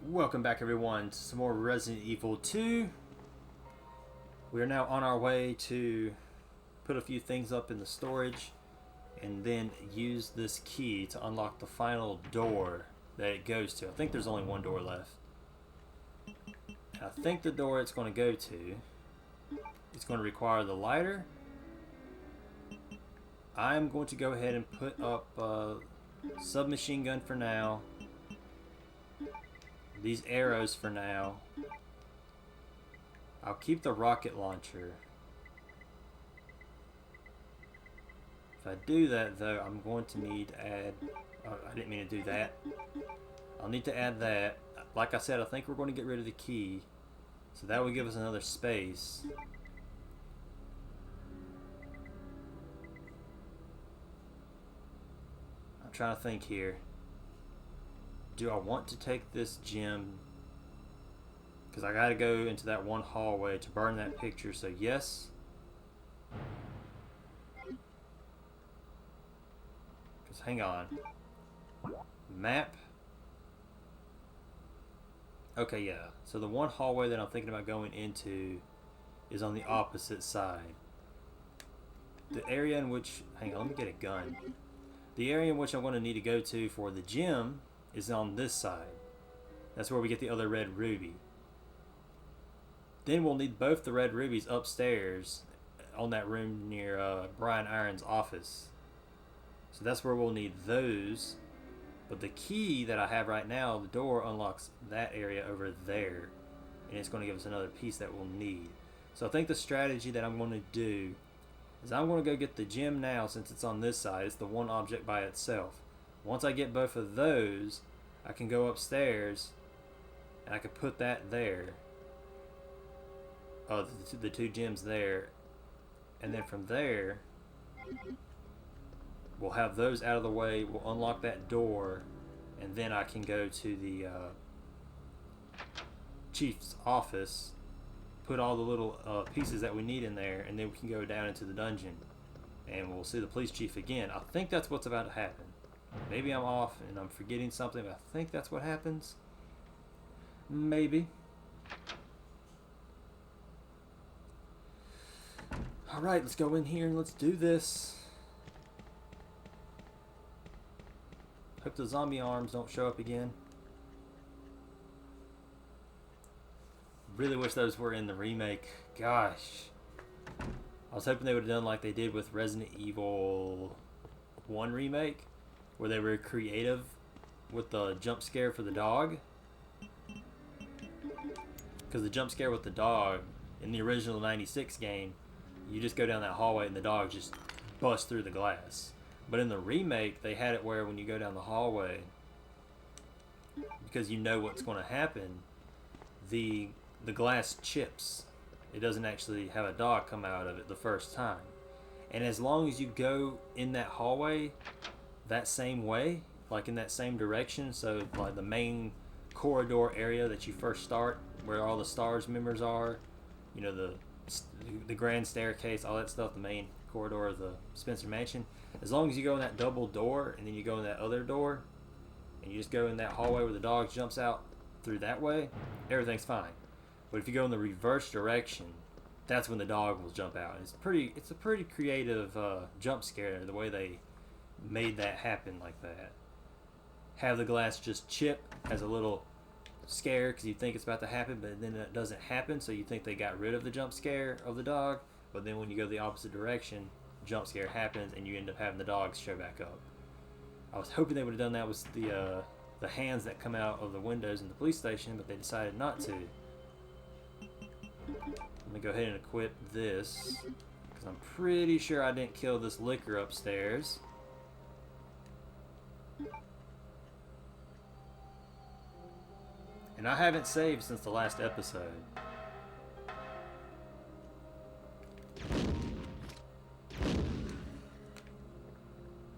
Welcome back everyone to some more Resident Evil 2. We are now on our way to put a few things up in the storage and then use this key to unlock the final door that it goes to. I think there's only one door left. I think the door it's going to go to is going to require the lighter. I'm going to go ahead and put up a submachine gun for now. These arrows for now. I'll keep the rocket launcher. If I do that though, I'm going to need to add... Oh, I didn't mean to do that. I'll need to add that. Like I said, I think we're going to get rid of the key. So that will give us another space. I'm trying to think here. Do I want to take this gem? Because I got to go into that one hallway to burn that picture, so yes. Because hang on. Map. Okay, yeah. So the one hallway that I'm thinking about going into is on the opposite side. The area in which... Hang on, let me get a gun. The area in which I'm going to need to go to for the gem is on this side. That's where we get the other red ruby. Then we'll need both the red rubies upstairs on that room near Brian Iron's office. So that's where we'll need those. But the key that I have right now, the door unlocks that area over there. And it's going to give us another piece that we'll need. So I think the strategy that I'm going to do is I'm going to go get the gem now since it's on this side. It's the one object by itself. Once I get both of those, I can go upstairs and I can put that there. Oh, the two gems there. And then from there, we'll have those out of the way. We'll unlock that door. And then I can go to the chief's office, put all the little pieces that we need in there, and then we can go down into the dungeon. And we'll see the police chief again. I think that's what's about to happen. Maybe I'm off and I'm forgetting something, but I think that's what happens. Maybe. Alright, let's go in here and let's do this. Hope the zombie arms don't show up again. Really wish those were in the remake. Gosh. I was hoping they would have done like they did with Resident Evil 1 remake, where they were creative with the jump scare for the dog. Because the jump scare with the dog in the original 96 game, you just go down that hallway and the dog just busts through the glass. But in the remake, they had it where when you go down the hallway, because you know what's going to happen, the glass chips. It doesn't actually have a dog come out of it the first time. And as long as you go in that hallway that same way, like in that same direction, so like the main corridor area that you first start, where all the STARS members are, you know, the grand staircase, all that stuff, the main corridor of the Spencer Mansion, as long as you go in that double door and then you go in that other door and you just go in that hallway where the dog jumps out through that way, everything's fine. But if you go in the reverse direction, that's when the dog will jump out. It's a pretty creative jump scare, the way they made that happen like that. Have the glass just chip as a little scare because you think it's about to happen, but then it doesn't happen, so you think they got rid of the jump scare of the dog, but then when you go the opposite direction, jump scare happens and you end up having the dogs show back up. I was hoping they would have done that with the hands that come out of the windows in the police station, but they decided not to. Let me go ahead and equip this, because I'm pretty sure I didn't kill this licker upstairs. And I haven't saved since the last episode.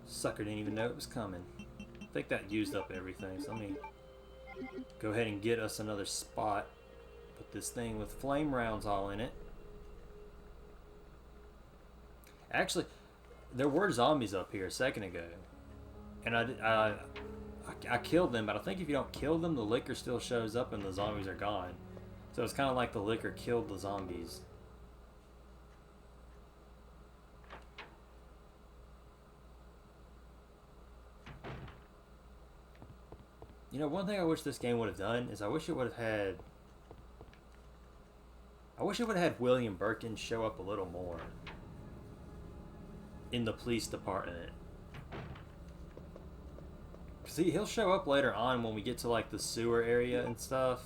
Sucker didn't even know it was coming. I think that used up everything, so let me go ahead and get us another spot. Put this thing with flame rounds all in it. Actually, there were zombies up here a second ago. And I I killed them, but I think if you don't kill them, the liquor still shows up and the zombies are gone. So it's kind of like the liquor killed the zombies. You know, one thing I wish this game would have done is I wish it would have had... I wish it would have had William Birkin show up a little more in the police department. See, he'll show up later on when we get to like the sewer area and stuff.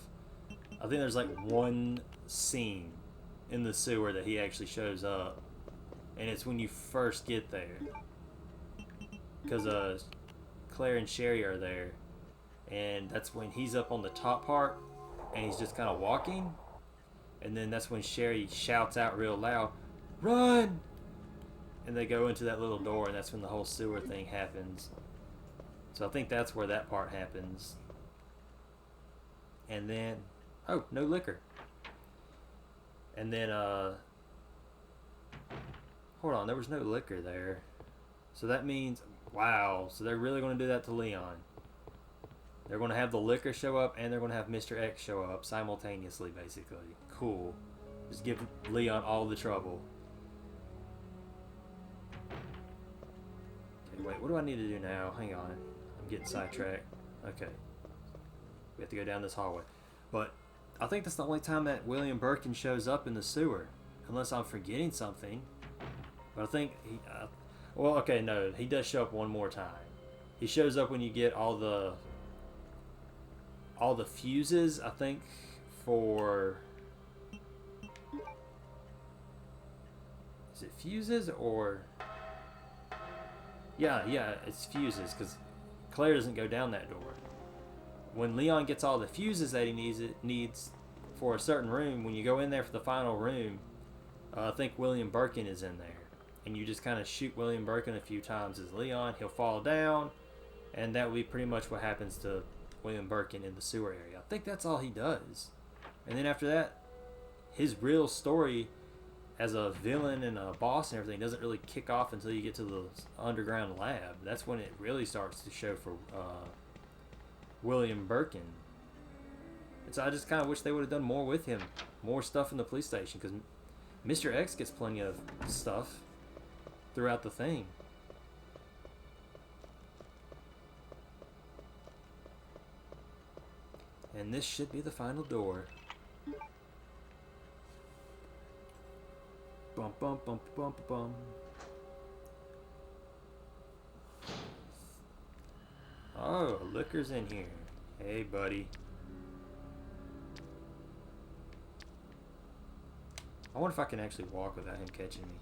I think there's like one scene in the sewer that he actually shows up, and it's when you first get there, because Claire and Sherry are there, and that's when he's up on the top part and he's just kind of walking, and then that's when Sherry shouts out real loud, "Run!" And they go into that little door, and that's when the whole sewer thing happens. So I think that's where that part happens. And then, oh, no liquor. And then, hold on, there was no liquor there. So that means, wow, so they're really going to do that to Leon. They're going to have the liquor show up, and they're going to have Mr. X show up simultaneously, basically. Cool. Just give Leon all the trouble. Okay, wait, what do I need to do now? Hang on. I'm getting sidetracked. Okay. We have to go down this hallway. But I think that's the only time that William Birkin shows up in the sewer. Unless I'm forgetting something. But I think he... well, okay, no. He does show up one more time. He shows up when you get all the fuses, I think, for... Is it fuses or... Yeah, it's fuses, because Claire doesn't go down that door. When Leon gets all the fuses that he needs for a certain room, when you go in there for the final room, I think William Birkin is in there. And you just kind of shoot William Birkin a few times as Leon. He'll fall down, and that will be pretty much what happens to William Birkin in the sewer area. I think that's all he does. And then after that, his real story as a villain and a boss and everything doesn't really kick off until you get to the underground lab. That's when it really starts to show for William Birkin. And so I just kind of wish they would have done more with him. More stuff in the police station, because Mr. X gets plenty of stuff throughout the thing. And this should be the final door. Bum bum bum bum bum. Oh, liquor's in here. Hey, buddy. I wonder if I can actually walk without him catching me.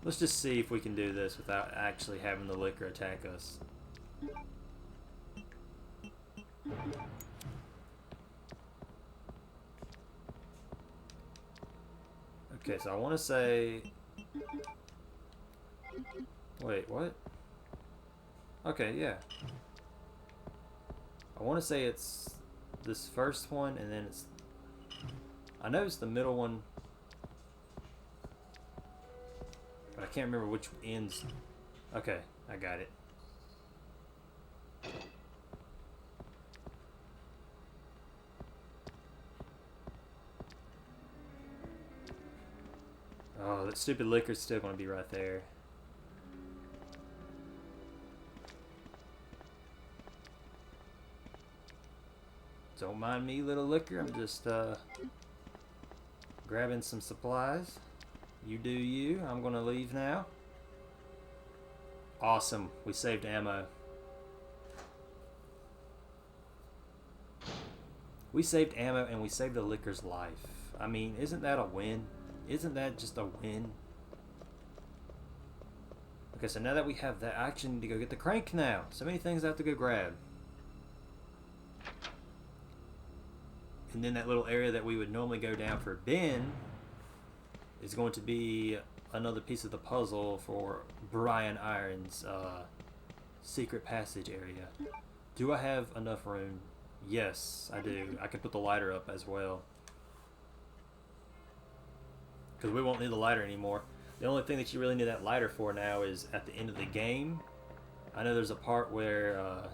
Let's just see if we can do this without actually having the liquor attack us. Okay, so I want to say... Wait, what? Okay, yeah. I want to say it's this first one, and then it's... I know it's the middle one, but I can't remember which ends. Okay, I got it. Oh, that stupid liquor's still going to be right there. Don't mind me, little liquor. I'm just grabbing some supplies. You do you. I'm going to leave now. Awesome. We saved ammo. We saved ammo and we saved the liquor's life. I mean, isn't that a win? Isn't that just a win? Okay, so now that we have that, I actually need to go get the crank now. So many things I have to go grab. And then that little area that we would normally go down for Ben is going to be another piece of the puzzle for Brian Irons' secret passage area. Do I have enough room? Yes, I do. I can put the lighter up as well, because we won't need the lighter anymore. The only thing that you really need that lighter for now is at the end of the game, I know there's a part where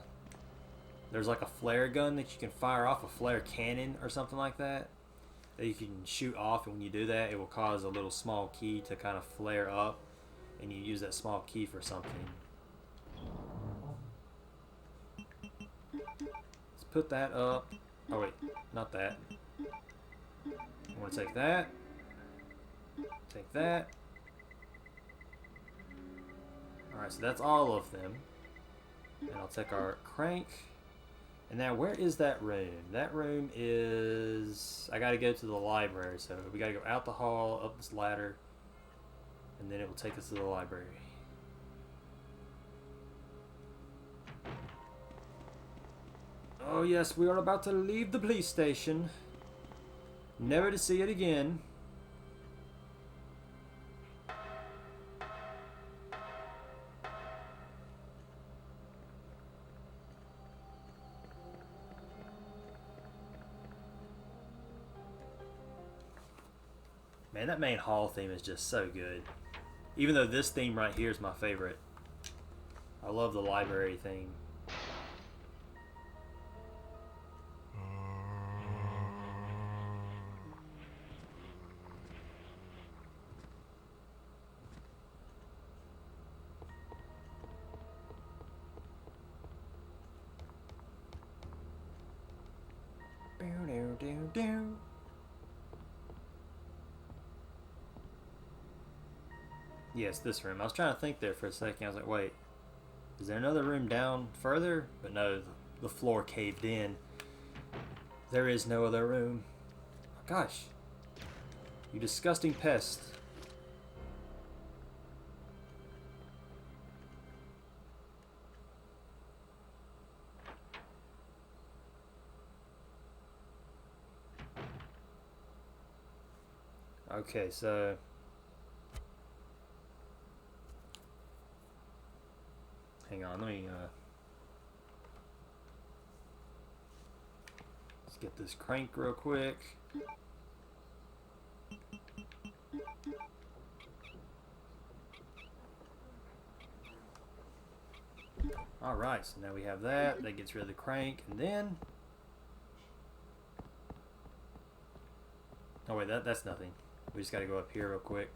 there's like a flare gun that you can fire off, a flare cannon or something like that you can shoot off, and when you do that, it will cause a little small key to kind of flare up, and you use that small key for something. Let's put that up. Oh wait, not that. I want to take that. Take that. Alright, so that's all of them. And I'll take our crank. And now, where is that room? That room is... I gotta go to the library, so we gotta go out the hall, up this ladder, and then it will take us to the library. Oh yes, we are about to leave the police station. Never to see it again. Man, that main hall theme is just so good. Even though this theme right here is my favorite. I love the library theme. Yes, this room. I was trying to think there for a second. I was like, wait, is there another room down further? But no, the floor caved in. There is no other room. Oh, gosh. You disgusting pest. Okay, so... hang on, let me, let's get this crank real quick. Alright, so now we have that. That gets rid of the crank, and then... oh wait, that's nothing. We just gotta go up here real quick.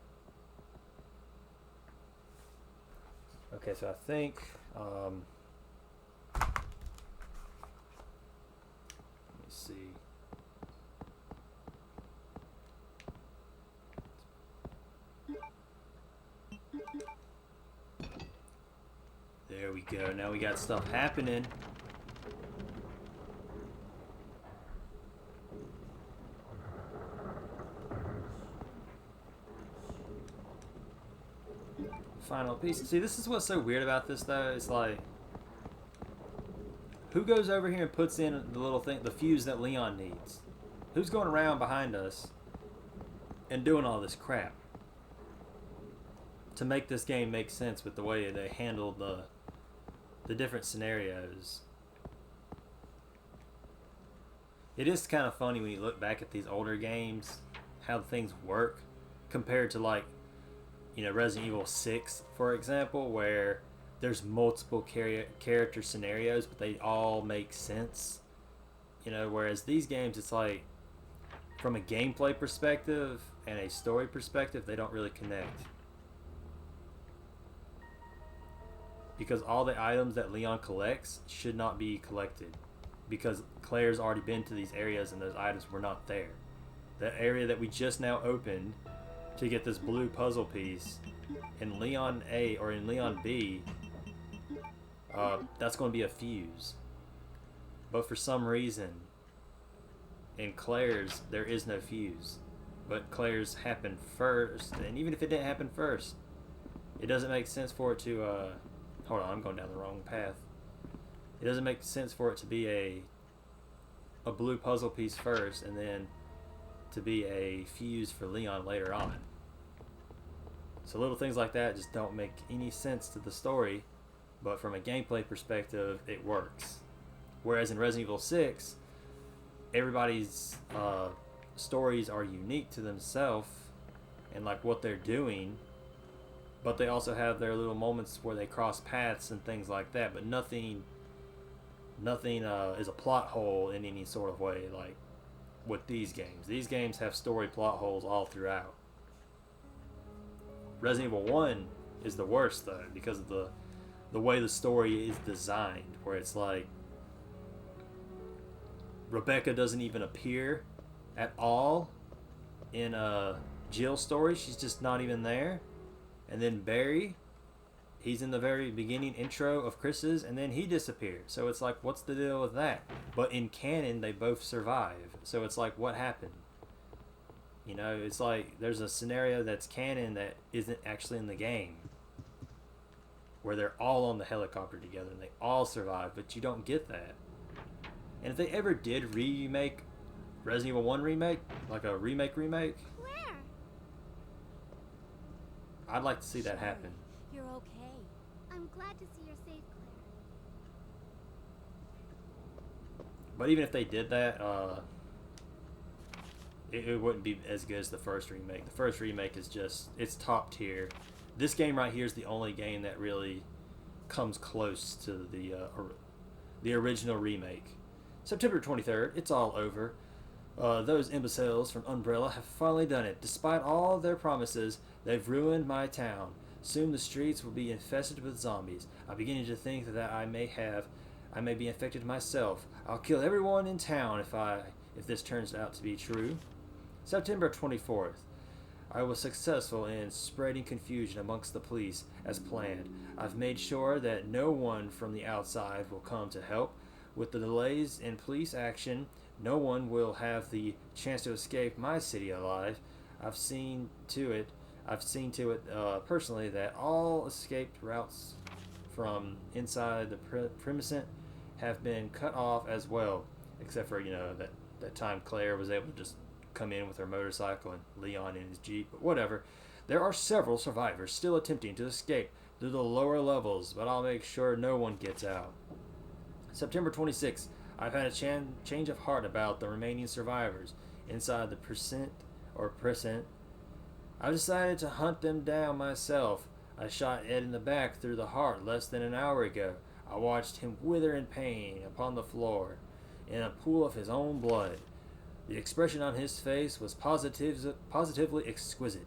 Okay, so I think let me see. There we go. Now we got stuff happening. Final piece. See, this is what's so weird about this, though. It's like, who goes over here and puts in the little thing, the fuse that Leon needs? Who's going around behind us and doing all this crap to make this game make sense with the way they handle the different scenarios? It is kind of funny when you look back at these older games, how things work compared to, like, you know, Resident Evil 6, for example, where there's multiple character scenarios, but they all make sense. You know, whereas these games, it's like, from a gameplay perspective and a story perspective, they don't really connect. Because all the items that Leon collects should not be collected. Because Claire's already been to these areas and those items were not there. The area that we just now opened to get this blue puzzle piece in Leon A or in Leon B, that's going to be a fuse. But for some reason, in Claire's, there is no fuse. But Claire's happened first, and even if it didn't happen first, it doesn't make sense for it to, hold on, I'm going down the wrong path. It doesn't make sense for it to be a blue puzzle piece first, and then to be a fuse for Leon later on. So little things like that just don't make any sense to the story, but from a gameplay perspective, it works. Whereas in Resident Evil 6, everybody's stories are unique to themselves, and like what they're doing but they also have their little moments where they cross paths and things like that. But nothing is a plot hole in any sort of way like with these games. These games have story plot holes all throughout. Resident Evil 1 is the worst though because of the way the story is designed, where it's like Rebecca doesn't even appear at all in Jill's story. She's just not even there. And then Barry, he's in the very beginning intro of Chris's, and then he disappears. So it's like, what's the deal with that? But in canon, they both survive. So it's like, what happened? You know, it's like there's a scenario that's canon that isn't actually in the game, where they're all on the helicopter together and they all survive, but you don't get that. And if they ever did remake Resident Evil 1 remake, like a remake, Claire! I'd like to see that happen. You're okay. I'm glad to see you're safe, Claire. But even if they did that, it wouldn't be as good as the first remake. The first remake is just, it's top tier. This game right here is the only game that really comes close to the original remake. September 23rd, it's all over. Those imbeciles from Umbrella have finally done it. Despite all their promises, they've ruined my town. Soon the streets will be infested with zombies. I'm beginning to think that I may be infected myself. I'll kill everyone in town if this turns out to be true. September 24th. I was successful in spreading confusion amongst the police as planned. I've made sure that no one from the outside will come to help. With the delays in police action, no one will have the chance to escape my city alive. I've seen to it personally that all escape routes from inside the premises have been cut off as well, except for that time Claire was able to just come in with her motorcycle and Leon in his Jeep, but whatever. There are several survivors still attempting to escape through the lower levels, but I'll make sure no one gets out. September 26th. I've had a change of heart about the remaining survivors inside the precinct. I've decided to hunt them down myself. I shot Ed in the back through the heart less than an hour ago. I watched him wither in pain upon the floor in a pool of his own blood. The expression on his face was positively exquisite.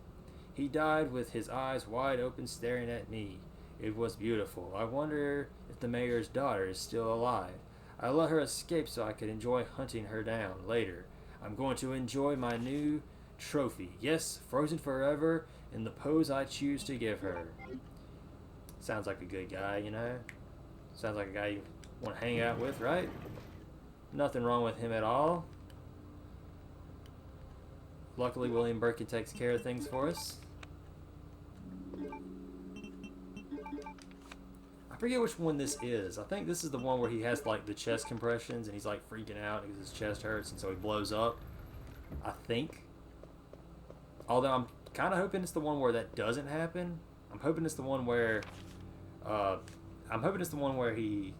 He died with his eyes wide open staring at me. It was beautiful. I wonder if the mayor's daughter is still alive. I let her escape so I could enjoy hunting her down later. I'm going to enjoy my new trophy. Yes, frozen forever in the pose I choose to give her. Sounds like a good guy, you know? Sounds like a guy you want to hang out with, right? Nothing wrong with him at all. Luckily, William Birkin takes care of things for us. I forget which one this is. I think this is the one where he has like the chest compressions and he's like freaking out because his chest hurts and so he blows up. I think. Although I'm kind of hoping it's the one where that doesn't happen. I'm hoping it's the one where he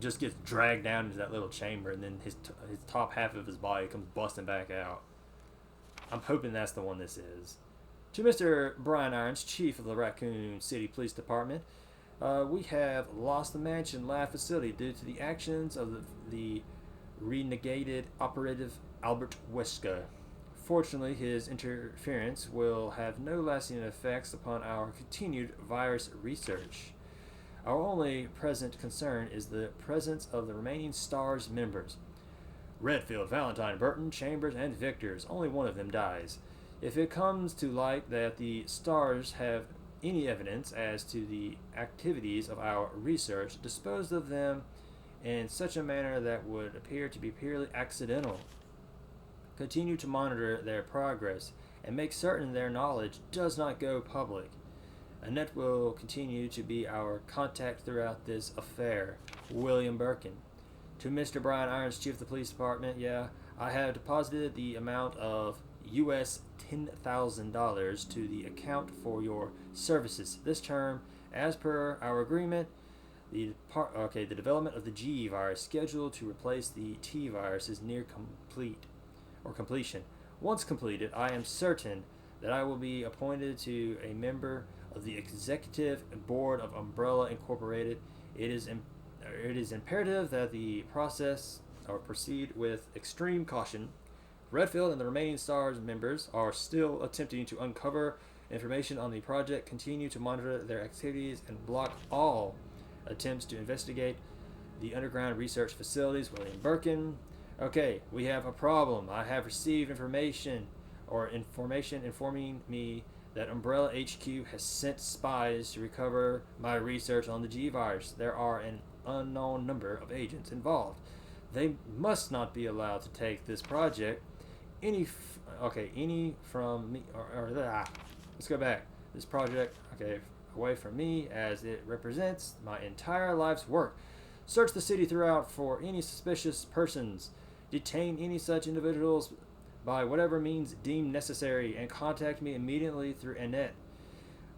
just gets dragged down into that little chamber and then his top half of his body comes busting back out. I'm hoping that's the one this is. To Mr. Brian Irons, Chief of the Raccoon City Police Department, we have lost the Mansion Lab facility due to the actions of the renegated operative Albert Wesker. Fortunately, his interference will have no lasting effects upon our continued virus research. Our only present concern is the presence of the remaining STARS members. Redfield, Valentine, Burton, Chambers, and Victors. Only one of them dies. If it comes to light that the STARS have any evidence as to the activities of our research, dispose of them in such a manner that would appear to be purely accidental. Continue to monitor their progress and make certain their knowledge does not go public. Annette will continue to be our contact throughout this affair. William Birkin. To Mr. Brian Irons, Chief of the Police Department, I have deposited the amount of US $10,000 to the account for your services this term. As per our agreement, the development of the G virus scheduled to replace the T virus is near completion. Once completed, I am certain that I will be appointed to a member of of the Executive Board of Umbrella Incorporated, it is imperative that the process or proceed with extreme caution. Redfield and the remaining STARS members are still attempting to uncover information on the project, continue to monitor their activities, and block all attempts to investigate the underground research facilities. William Birkin. Okay, we have a problem. I have received information informing me that Umbrella HQ has sent spies to recover my research on the G virus. There are an unknown number of agents involved. They must not be allowed to take this project any from me let's go back. This project, away from me, as it represents my entire life's work. Search the city throughout for any suspicious persons. Detain any such individuals by whatever means deemed necessary, and contact me immediately through Annette.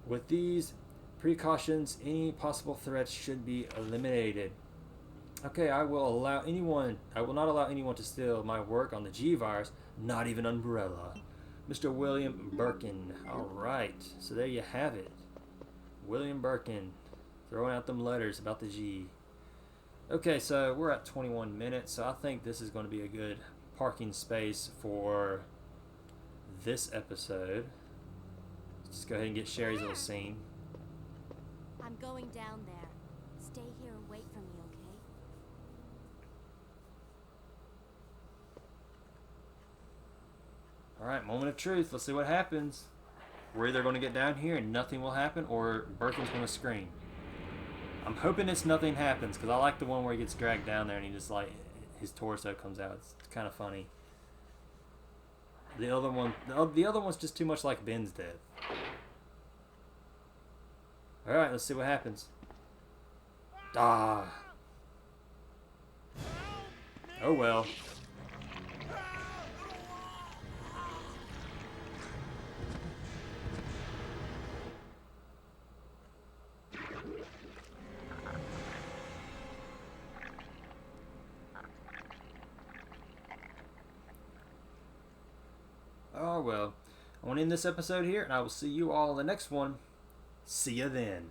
With these precautions, any possible threats should be eliminated. Okay, I will not allow anyone to steal my work on the G virus, not even Umbrella. Mr. William Birkin. Alright, so there you have it. William Birkin throwing out them letters about the G. Okay, so we're at 21 minutes, so I think this is going to be a good parking space for this episode. Let's just go ahead and get Sherry's little scene. I'm going down there. Stay here and wait for me, okay? Alright, moment of truth. Let's see what happens. We're either going to get down here and nothing will happen, or Birkin's going to scream. I'm hoping it's nothing happens, because I like the one where he gets dragged down there and he just, like, his torso comes out. It's kind of funny. The other one's just too much like Ben's death. Alright, let's see what happens. Ah. Oh well. Oh well. I want to end this episode here, and I will see you all in the next one. See ya then.